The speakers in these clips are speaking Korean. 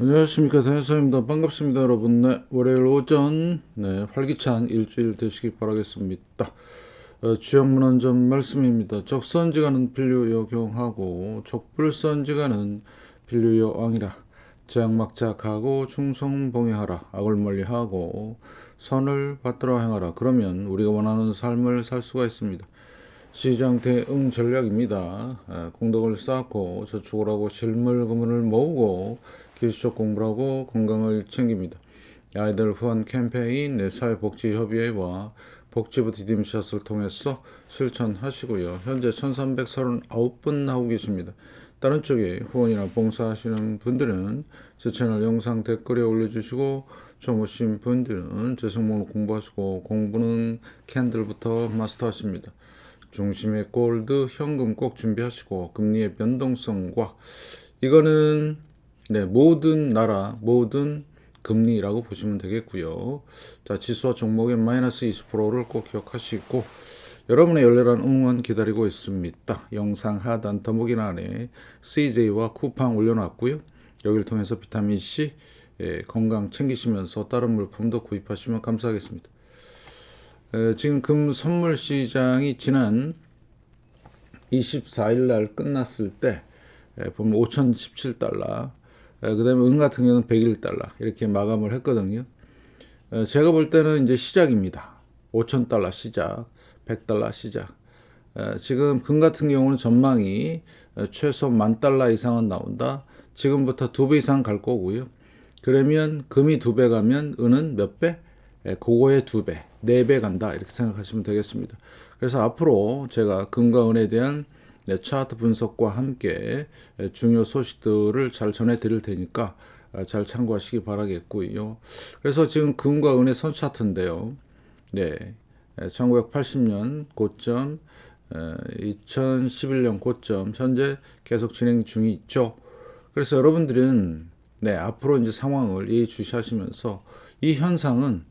안녕하십니까, 대현서입니다. 반갑습니다, 여러분. 네, 월요일 오전 활기찬 일주일 되시기 바라겠습니다. 주연문헌점 말씀입니다. 적선지가는 필류여 경하고 족불선지가는 필류여 왕이라. 재앙막자 가고 충성봉해하라. 악을 멀리하고 선을 받들어 행하라. 그러면 우리가 원하는 삶을 살 수가 있습니다. 시장 대응 전략입니다. 공덕을 쌓고 저축을 하고 실물금을 모으고 기술적 공부를 하고 건강을 챙깁니다. 아이들 후원 캠페인 사회복지협의회와 복지부 디딤샷을 통해서 실천하시고요. 현재 1339분 하고 계십니다. 다른 쪽에 후원이나 봉사하시는 분들은 제 채널 영상 댓글에 올려주시고 처음 오신 분들은 제 종목 공부하시고 공부는 캔들부터 마스터하십니다. 중심의 골드 현금 꼭 준비하시고 금리의 변동성과 이거는 모든 나라 모든 금리라고 보시면 되겠고요. 자, 지수와 종목의 마이너스 20%를 꼭 기억하시고 여러분의 열렬한 응원 기다리고 있습니다. 영상 하단 더보기란에 CJ와 쿠팡 올려놨고요. 여기를 통해서 비타민C 건강 챙기시면서 다른 물품도 구입하시면 감사하겠습니다. 지금 금 선물 시장이 지난 24일 날 끝났을 때 보면 5,017달러, 그 다음에 은 같은 경우는 101달러 이렇게 마감을 했거든요. 제가 볼 때는 이제 시작입니다. 5,000달러 시작, 100달러 시작. 지금 금 같은 경우는 전망이 최소 10,000달러 이상은 나온다. 지금부터 2배 이상 갈 거고요. 그러면 금이 2배 가면 은은 몇 배? 그거의 2배, 4배 간다 이렇게 생각하시면 되겠습니다. 그래서 앞으로 제가 금과 은에 대한 차트 분석과 함께 중요 소식들을 잘 전해드릴 테니까 잘 참고하시기 바라겠고요. 그래서 지금 금과 은의 선 차트인데요. 1980년 고점, 2011년 고점, 현재 계속 진행 중이 있죠. 그래서 여러분들은 앞으로 이제 상황을 예의주시하시면서 이 현상은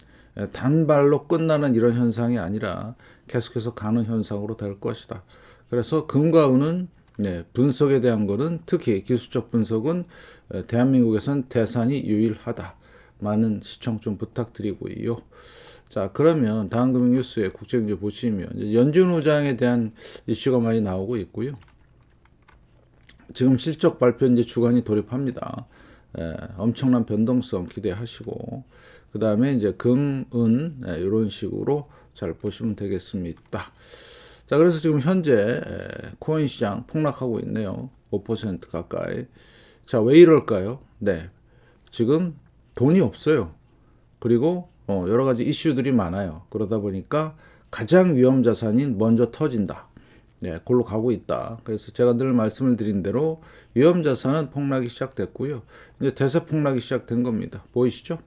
단발로 끝나는 이런 현상이 아니라 계속해서 가는 현상으로 될 것이다. 그래서 금과 은은 분석에 대한 거는 특히 기술적 분석은 대한민국에선 대산이 유일하다. 많은 시청 좀 부탁드리고요. 자, 그러면 다음 금융 뉴스에 국제경제 보시면 연준 의장에 대한 이슈가 많이 나오고 있고요. 지금 실적 발표 이제 주간이 돌입합니다. 엄청난 변동성 기대하시고 그 다음에 이제 금, 은 이런 식으로 잘 보시면 되겠습니다. 자, 그래서 지금 현재 코인 시장 폭락하고 있네요. 5% 가까이. 자, 왜 이럴까요? 지금 돈이 없어요. 그리고 여러 가지 이슈들이 많아요. 그러다 보니까 가장 위험 자산인 먼저 터진다. 그걸로 가고 있다. 그래서 제가 늘 말씀을 드린 대로 위험 자산은 폭락이 시작됐고요. 이제 대세 폭락이 시작된 겁니다. 보이시죠?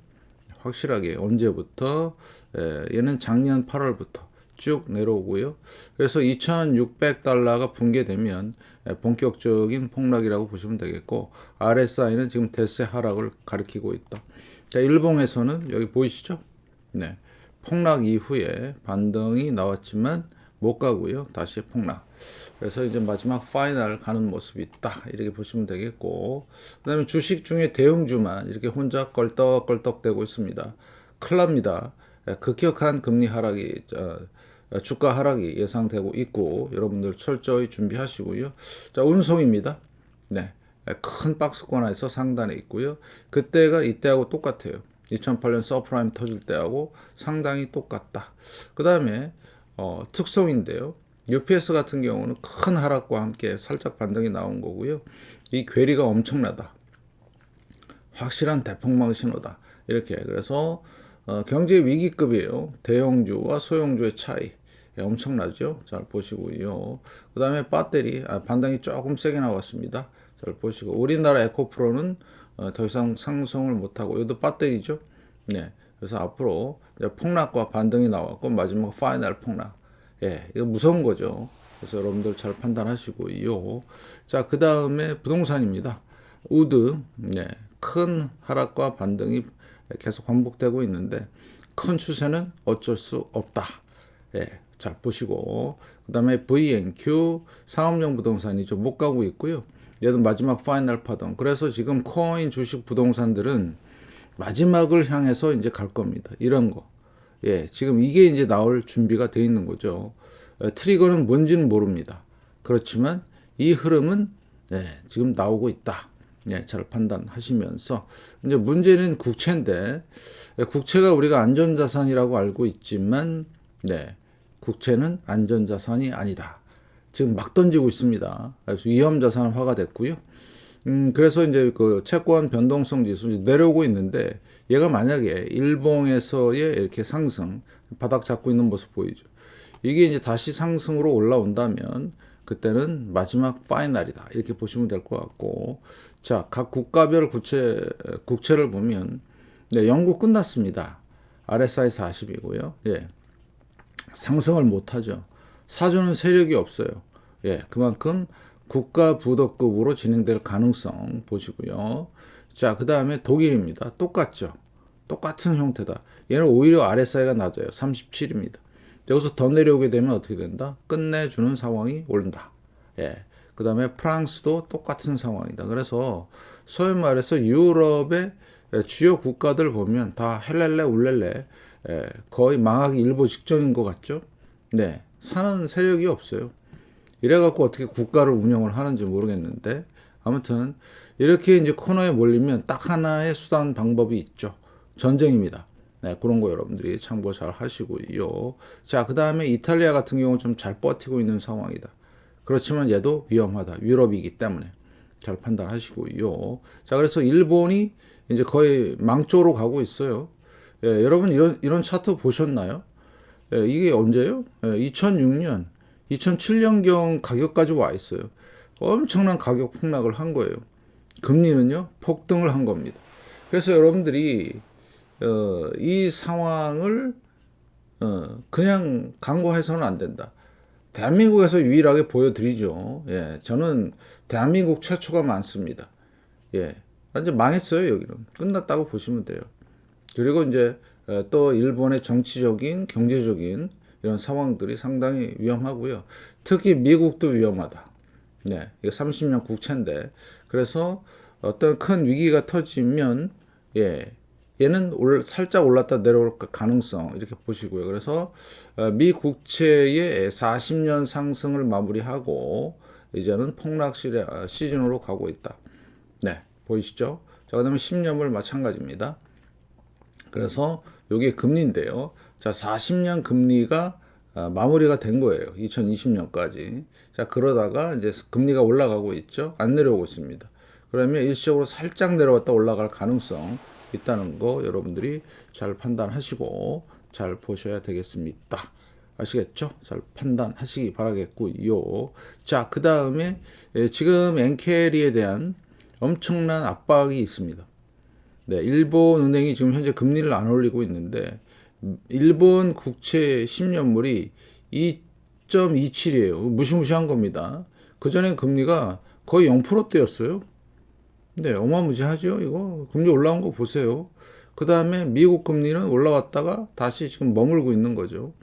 확실하게 언제부터? 얘는 작년 8월부터 쭉 내려오고요. 그래서 2,600달러가 붕괴되면 본격적인 폭락이라고 보시면 되겠고 RSI는 지금 대세 하락을 가리키고 있다. 자, 일봉에서는 여기 보이시죠? 폭락 이후에 반등이 나왔지만 못 가고요. 다시 폭락. 그래서 이제 마지막 파이널 가는 모습이 있다. 이렇게 보시면 되겠고. 그 다음에 주식 중에 대형주만 이렇게 혼자 껄떡껄떡 되고 있습니다. 큰일 납니다. 급격한 금리 하락이, 주가 하락이 예상되고 있고, 여러분들 철저히 준비하시고요. 자, 운송입니다. 큰 박스권에서 상단에 있고요. 그때가 이때하고 똑같아요. 2008년 서프라임 터질 때하고 상당히 똑같다. 그 다음에 특성인데요. UPS 같은 경우는 큰 하락과 함께 살짝 반등이 나온 거고요. 이 괴리가 엄청나다. 확실한 대폭망 신호다. 이렇게 그래서 경제 위기급이에요. 대형주와 소형주의 차이 엄청나죠. 잘 보시고요. 그 다음에 배터리 반등이 조금 세게 나왔습니다. 잘 보시고 우리나라 에코프로는 더 이상 상승을 못하고 이것도 배터리죠. 그래서 앞으로 폭락과 반등이 나왔고 마지막 파이널 폭락. 이거 무서운 거죠. 그래서 여러분들 잘 판단하시고요. 자, 그 다음에 부동산입니다. 우드, 큰 하락과 반등이 계속 반복되고 있는데 큰 추세는 어쩔 수 없다. 잘 보시고 그 다음에 VNQ 상업용 부동산이 좀 못 가고 있고요. 얘도 마지막 파이널 파동. 그래서 지금 코인, 주식, 부동산들은 마지막을 향해서 이제 갈 겁니다. 이런 거. 예, 지금 이게 이제 나올 준비가 돼 있는 거죠. 트리거는 뭔지는 모릅니다. 그렇지만 이 흐름은 지금 나오고 있다. 예, 잘 판단하시면서 이제 문제는 국채인데 국채가 우리가 안전자산이라고 알고 있지만 국채는 안전자산이 아니다. 지금 막 던지고 있습니다. 그래서 위험자산화가 됐고요. 그래서 이제 그 채권 변동성 지수 내려오고 있는데 얘가 만약에 일봉에서의 이렇게 상승 바닥 잡고 있는 모습 보이죠. 이게 이제 다시 상승으로 올라온다면 그때는 마지막 파이널이다. 이렇게 보시면 될 것 같고. 자, 각 국가별 국채를 보면 영국 끝났습니다. RSI 40이고요. 예. 상승을 못 하죠. 사주는 세력이 없어요. 예. 그만큼 국가 부도급으로 진행될 가능성 보시고요. 자, 그 다음에 독일입니다. 똑같죠. 똑같은 형태다. 얘는 오히려 RSI가 낮아요. 37입니다. 여기서 더 내려오게 되면 어떻게 된다? 끝내주는 상황이 온다. 예. 그 다음에 프랑스도 똑같은 상황이다. 그래서 소위 말해서 유럽의 주요 국가들 보면 다 헬렐레 울렐레 거의 망하기 일보 직전인 것 같죠? 네. 사는 세력이 없어요. 이래갖고 어떻게 국가를 운영을 하는지 모르겠는데 아무튼 이렇게 이제 코너에 몰리면 딱 하나의 수단 방법이 있죠. 전쟁입니다. 네, 그런 거 여러분들이 참고 잘 하시고요. 자, 그 다음에 이탈리아 같은 경우는 좀 잘 버티고 있는 상황이다. 그렇지만 얘도 위험하다. 유럽이기 때문에 잘 판단하시고요. 자, 그래서 일본이 이제 거의 망조로 가고 있어요. 예, 여러분 이런 차트 보셨나요? 예, 이게 언제요? 2006년, 2007년경 가격까지 와 있어요. 엄청난 가격 폭락을 한 거예요. 금리는요, 폭등을 한 겁니다. 그래서 여러분들이 이 상황을 그냥 간과해서는 안 된다. 대한민국에서 유일하게 보여드리죠. 예, 저는 대한민국 최초가 많습니다. 예, 완전 망했어요. 여기는 끝났다고 보시면 돼요. 그리고 이제 또 일본의 정치적인, 경제적인 이런 상황들이 상당히 위험하고요. 특히 미국도 위험하다. 네, 이거 30년 국채인데 그래서 어떤 큰 위기가 터지면 얘는 살짝 올랐다 내려올 가능성 이렇게 보시고요. 그래서 미 국채의 40년 상승을 마무리하고 이제는 폭락 시즌으로 가고 있다. 네, 보이시죠? 자, 그다음에 10년물 마찬가지입니다. 그래서 이게 금리인데요. 자, 40년 금리가 마무리가 된 거예요. 2020년까지. 자, 그러다가 이제 금리가 올라가고 있죠. 안 내려오고 있습니다. 그러면 일시적으로 살짝 내려왔다 올라갈 가능성 있다는 거 여러분들이 잘 판단하시고 잘 보셔야 되겠습니다. 아시겠죠? 잘 판단하시기 바라겠고요. 자, 그 다음에 지금 엔캐리에 대한 엄청난 압박이 있습니다. 네, 일본 은행이 지금 현재 금리를 안 올리고 있는데 일본 국채 10년물이 2.27이에요. 무시무시한 겁니다. 그전에 금리가 거의 0%대였어요. 네, 어마무지하죠. 이거 금리 올라온 거 보세요. 그 다음에 미국 금리는 올라왔다가 다시 지금 머물고 있는 거죠.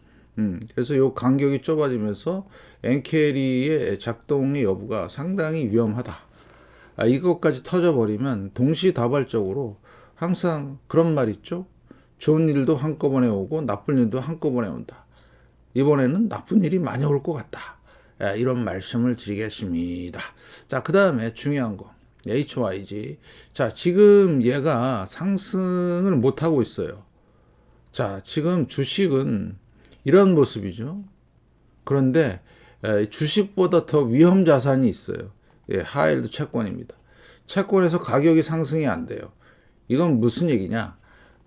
그래서 이 간격이 좁아지면서 엔캐리의 작동의 여부가 상당히 위험하다. 이것까지 터져버리면 동시다발적으로 항상 그런 말 있죠. 좋은 일도 한꺼번에 오고 나쁜 일도 한꺼번에 온다. 이번에는 나쁜 일이 많이 올 것 같다. 이런 말씀을 드리겠습니다. 자, 그 다음에 중요한 거. HYG. 자, 지금 얘가 상승을 못하고 있어요. 자, 지금 주식은 이런 모습이죠. 그런데 주식보다 더 위험 자산이 있어요. 하이힐드 채권입니다. 채권에서 가격이 상승이 안 돼요. 이건 무슨 얘기냐?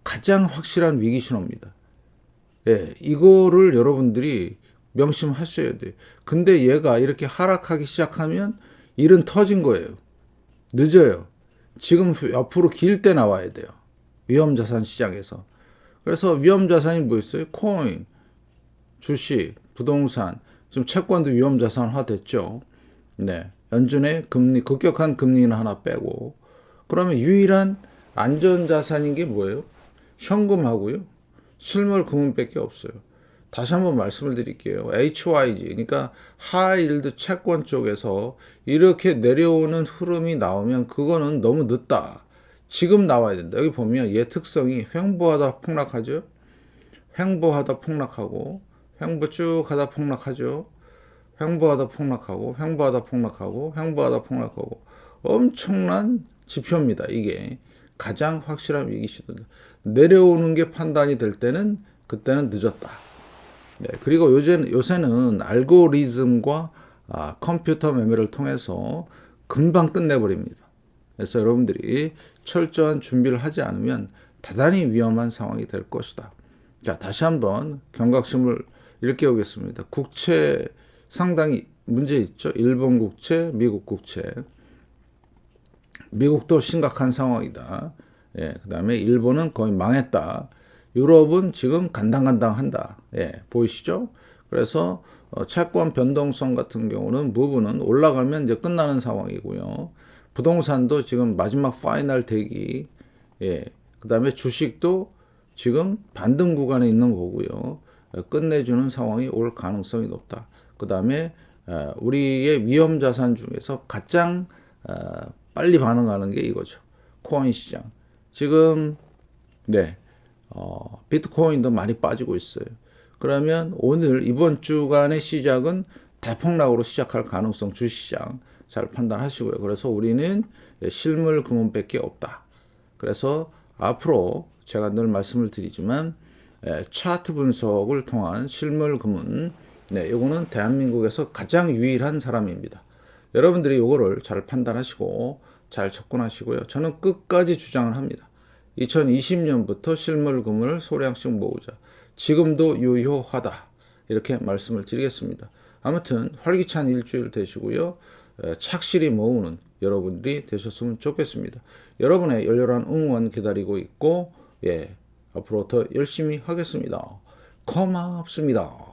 가장 확실한 위기 신호입니다. 이거를 여러분들이 명심하셔야 돼요. 근데 얘가 이렇게 하락하기 시작하면 일은 터진 거예요. 늦어요. 지금 옆으로 길 때 나와야 돼요. 위험자산 시장에서. 그래서 위험자산이 뭐 있어요? 코인, 주식, 부동산, 지금 채권도 위험자산화 됐죠. 네. 연준의 금리, 급격한 금리는 하나 빼고. 그러면 유일한 안전자산인 게 뭐예요? 현금하고요. 실물 금은밖에 없어요. 다시 한번 말씀을 드릴게요. HYG, 그러니까 하이힐드 채권 쪽에서 이렇게 내려오는 흐름이 나오면 그거는 너무 늦다. 지금 나와야 된다. 여기 보면 얘 특성이 횡보하다 폭락하죠. 횡보하다 폭락하고, 횡보 쭉 하다 폭락하죠. 횡보하다 폭락하고, 횡보하다 폭락하고, 횡보하다 폭락하고. 엄청난 지표입니다. 이게 가장 확실한 위기 시도다. 내려오는 게 판단이 될 때는 그때는 늦었다. 네, 그리고 요새는 알고리즘과 컴퓨터 매매를 통해서 금방 끝내버립니다. 그래서 여러분들이 철저한 준비를 하지 않으면 대단히 위험한 상황이 될 것이다. 자, 다시 한번 경각심을 일깨우겠습니다. 국채 상당히 문제 있죠. 일본 국채, 미국 국채. 미국도 심각한 상황이다. 예, 그 다음에 일본은 거의 망했다. 유럽은 지금 간당간당한다. 예, 보이시죠? 그래서 채권 변동성 같은 경우는 무브는 올라가면 이제 끝나는 상황이고요. 부동산도 지금 마지막 파이널 대기. 예, 그 다음에 주식도 지금 반등 구간에 있는 거고요. 끝내주는 상황이 올 가능성이 높다. 그 다음에 우리의 위험 자산 중에서 가장 빨리 반응하는 게 이거죠. 코인 시장. 지금 네, 비트코인도 많이 빠지고 있어요. 그러면 오늘 이번 주간의 시작은 대폭락으로 시작할 가능성 주시장 잘 판단하시고요. 그래서 우리는 실물 금은밖에 없다. 그래서 앞으로 제가 늘 말씀을 드리지만 차트 분석을 통한 실물 금은 네, 이거는 대한민국에서 가장 유일한 사람입니다. 여러분들이 이거를 잘 판단하시고 잘 접근하시고요. 저는 끝까지 주장을 합니다. 2020년부터 실물 금을 소량씩 모으자. 지금도 유효하다. 이렇게 말씀을 드리겠습니다. 아무튼 활기찬 일주일 되시고요. 착실히 모으는 여러분들이 되셨으면 좋겠습니다. 여러분의 열렬한 응원 기다리고 있고 앞으로 더 열심히 하겠습니다. 고맙습니다.